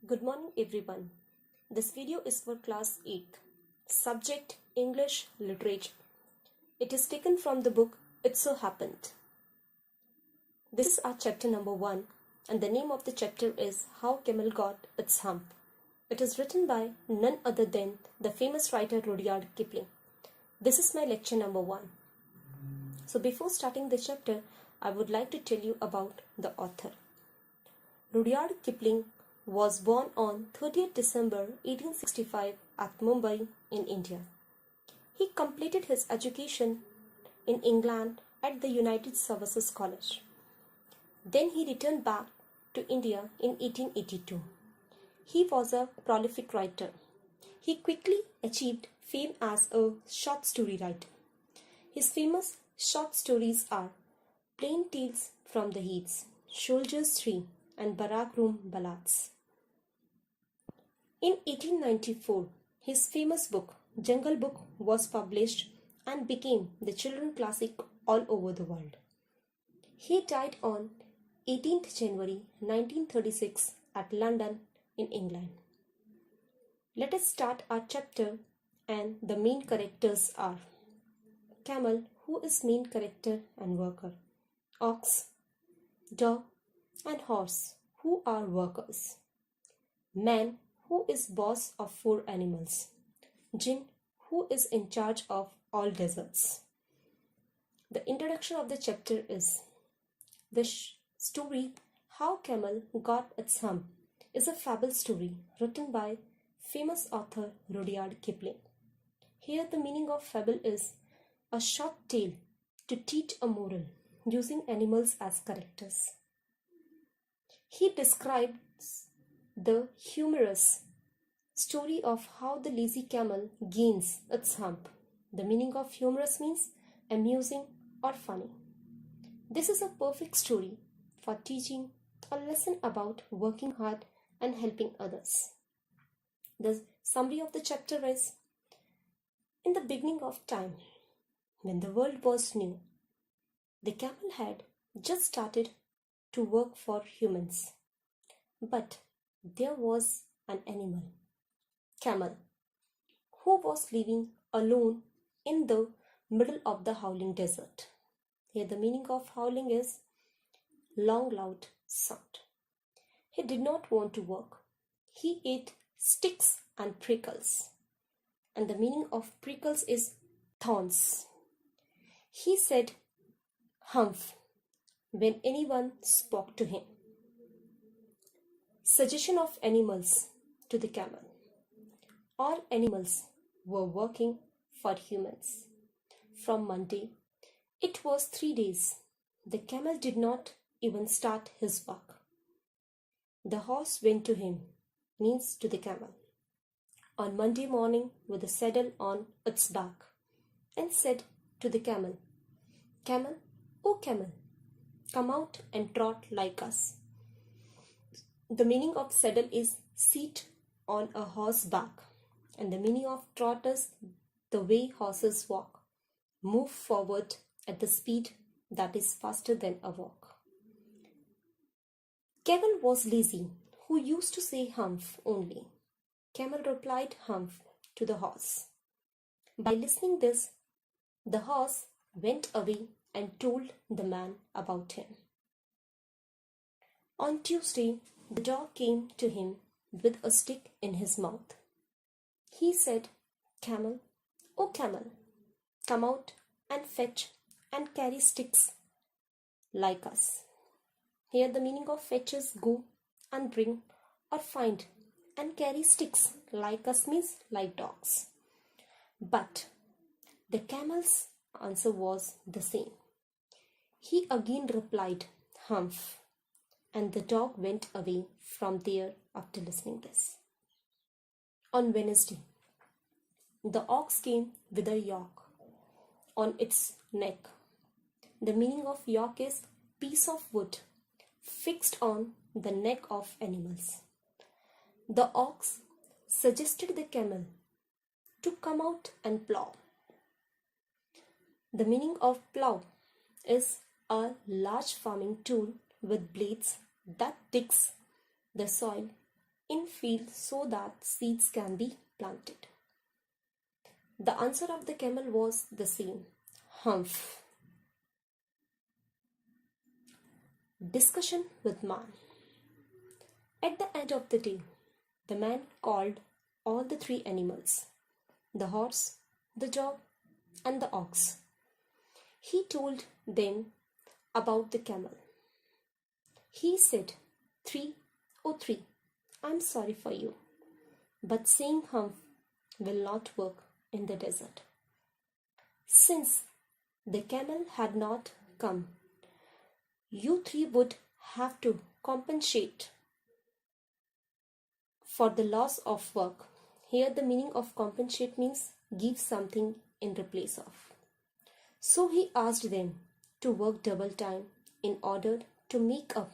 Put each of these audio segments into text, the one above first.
Good morning everyone. This video is for class 8th. Subject English Literature. It is taken from the book It So Happened. This is our chapter number 1 and the name of the chapter is How Camel Got Its Hump. It is written by none other than the famous writer Rudyard Kipling. This is my lecture number 1. So before starting the chapter, I would like to tell you about the author. Rudyard Kipling was born on 30th December 1865 at Mumbai in India. He completed his education in England at the United Services College. Then he returned back to India in 1882. He was a prolific writer. He quickly achieved fame as a short story writer. His famous short stories are Plain Tales from the Heaths, Soldiers 3 and Barak Room Ballads. In 1894, his famous book, Jungle Book, was published and became the children's classic all over the world. He died on 18th January 1936 at London in England. Let us start our chapter, and the main characters are Camel, who is main character and worker, Ox, Dog and Horse, who are workers, Man, who is boss of 4 animals, Jinn, who is in charge of all deserts. The introduction of the chapter is the story How Camel Got Its Hump is a fable story written by famous author Rudyard Kipling. Here the meaning of fable is a short tale to teach a moral using animals as characters. He describes the humorous story of how the lazy camel gains its hump. The meaning of humorous means amusing or funny. This is a perfect story for teaching a lesson about working hard and helping others. The summary of the chapter is: in the beginning of time, when the world was new, the camel had just started to work for humans. But there was an animal, Camel, who was living alone in the middle of the howling desert. Here the meaning of howling is long loud sound. He did not want to work. He ate sticks and prickles. And the meaning of prickles is thorns. He said humph when anyone spoke to him. Suggestion of animals to the camel. All animals were working for humans. From Monday, it was 3 days. The camel did not even start his work. The horse went to him, means to the camel, on Monday morning with a saddle on its back, and said to the camel, Camel, oh camel, come out and trot like us. The meaning of saddle is seat on a horse's back, and the meaning of trot is the way horses walk, move forward at the speed that is faster than a walk. Camel was lazy, who used to say humph only. Camel replied humph to the horse. By listening this, the horse went away and told the man about him. On Tuesday, the dog came to him with a stick in his mouth. He said, Camel, oh camel, come out and fetch and carry sticks like us. Here the meaning of fetch is go and bring or find, and carry sticks like us means like dogs. But the camel's answer was the same. He again replied, humph, and the dog went away from there after listening this. On Wednesday, the ox came with a yoke on its neck. The meaning of yoke is piece of wood fixed on the neck of animals. The ox suggested the camel to come out and plow. The meaning of plow is a large farming tool with blades that digs the soil in fields so that seeds can be planted? The answer of the camel was the same, hump. Discussion with man. At the end of the day, the man called all the three animals, the horse, the dog, and the ox. He told them about the camel. He said, "Three, oh three, I'm sorry for you, but saying hump will not work in the desert. Since the camel had not come, you three would have to compensate for the loss of work." Here the meaning of compensate means give something in replace of. So he asked them to work double time in order to make up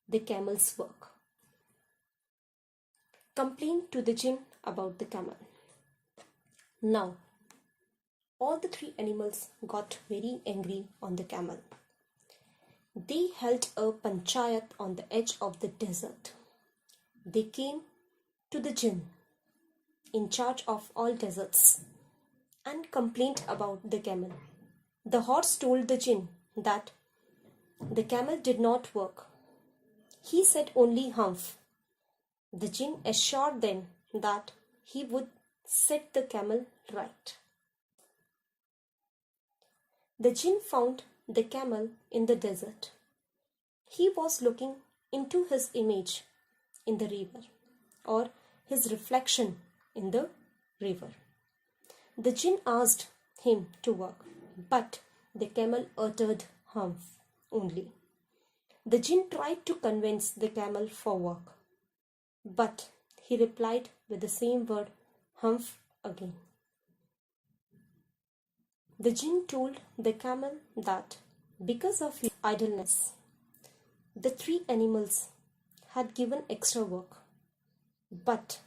the camel's work. Complained to the jinn about the camel. Now, all the three animals got very angry on the camel. They held a panchayat on the edge of the desert. They came to the jinn in charge of all deserts and complained about the camel. The horse told the jinn that the camel did not work. He said only hump. The jinn assured them that he would set the camel right. The jinn found the camel in the desert. He was looking into his image in the river, or his reflection in the river. The jinn asked him to work, but the camel uttered hump only. The jinn tried to convince the camel for work, but he replied with the same word, hump, again. The jinn told the camel that because of his idleness, the three animals had given extra work, but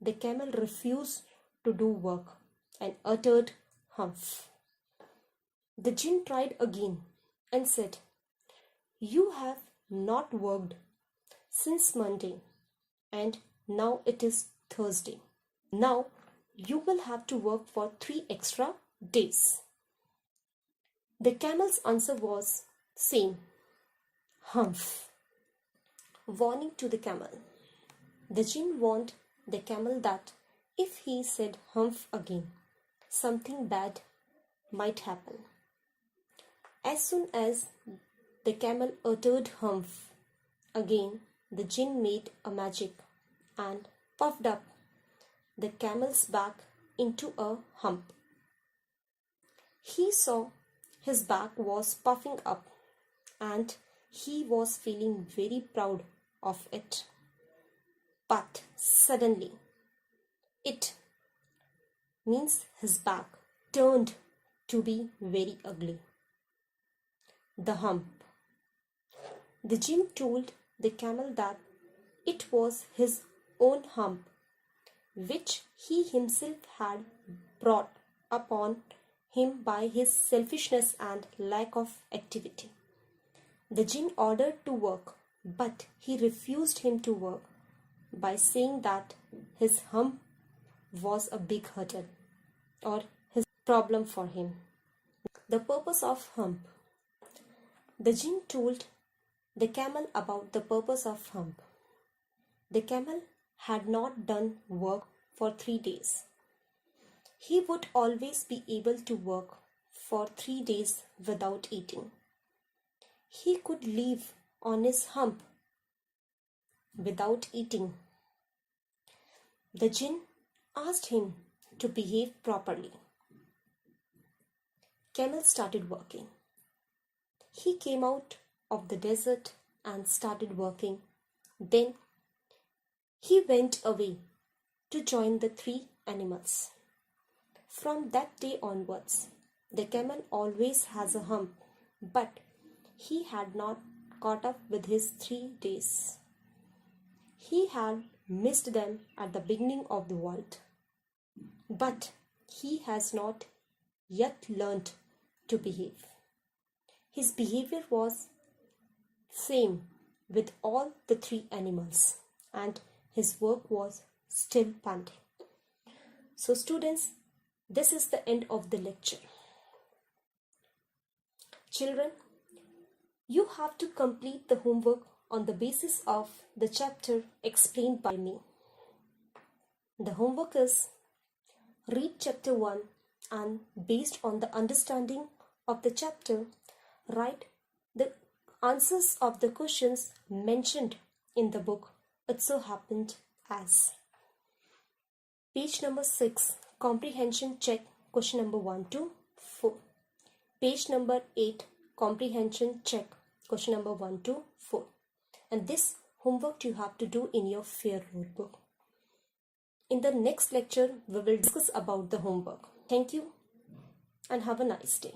the camel refused to do work and uttered hump. The jinn tried again and said, "You have not worked since Monday, and now it is Thursday. Now you will have to work for 3 extra days." The camel's answer was same, hump. Warning to the camel. The jinn warned the camel that if he said hump again, something bad might happen. As soon as the camel uttered hump again, the jinn made a magic and puffed up the camel's back into a hump. He saw his back was puffing up and he was feeling very proud of it. But suddenly, it means his back turned to be very ugly. The hump. The jinn told the camel that it was his own hump, which he himself had brought upon him by his selfishness and lack of activity. The jinn ordered to work, but he refused him to work by saying that his hump was a big hurdle or his problem for him. The purpose of hump. The jinn told the camel about the purpose of hump. The camel had not done work for 3 days. He would always be able to work for 3 days without eating. He could live on his hump without eating. The jinn asked him to behave properly. Camel started working. He came out of the desert and started working. Then he went away to join the 3 animals. From that day onwards, the camel always has a hump, but he had not caught up with his 3 days. He had missed them at the beginning of the world, but he has not yet learnt to behave. His behavior was same with all the 3 animals, and his work was still pending. So students, this is the end of the lecture. Children, you have to complete the homework on the basis of the chapter explained by me. The homework is read chapter 1 and based on the understanding of the chapter, write the answers of the questions mentioned in the book. It so happened as page number 6, comprehension check, question number 1 to 4. Page number 8, comprehension check, question number 1 to 4. And this homework you have to do in your fair notebook. In the next lecture, we will discuss about the homework. Thank you and have a nice day.